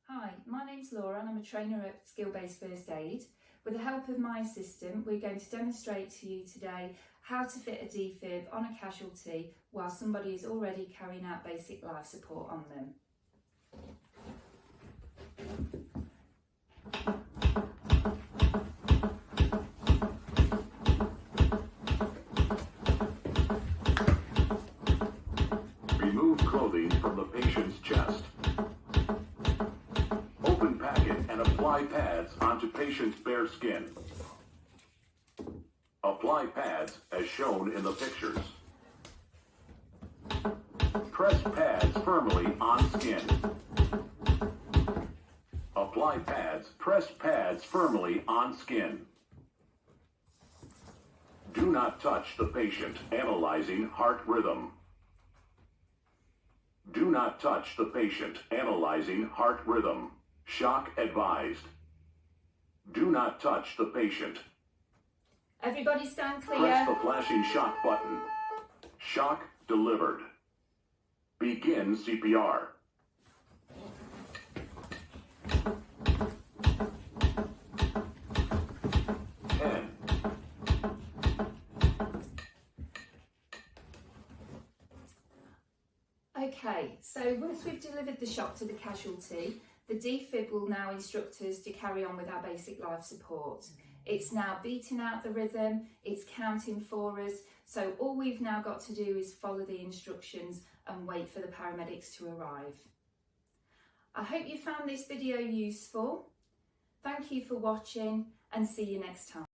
Hi, my name's Laura and I'm a trainer at SkillBase First Aid. With the help of my assistant, we're going to demonstrate to you today how to fit a defib on a casualty while somebody is already carrying out basic life support on them. Remove clothing from the patient's chest. Open packet and apply pads onto patient's bare skin. Apply pads as shown in the pictures. Press pads firmly on skin. Apply pads, press pads firmly on skin. Do not touch the patient. Analyzing heart rhythm. Do not touch the patient. Analyzing heart rhythm. Shock advised. Do not touch the patient. Everybody stand clear. Press the flashing shock button. Shock delivered. Begin CPR. Okay, so once we've delivered the shock to the casualty, the defib will now instruct us to carry on with our basic life support. It's now beating out the rhythm, it's counting for us, so all we've now got to do is follow the instructions and wait for the paramedics to arrive. I hope you found this video useful. Thank you for watching and see you next time.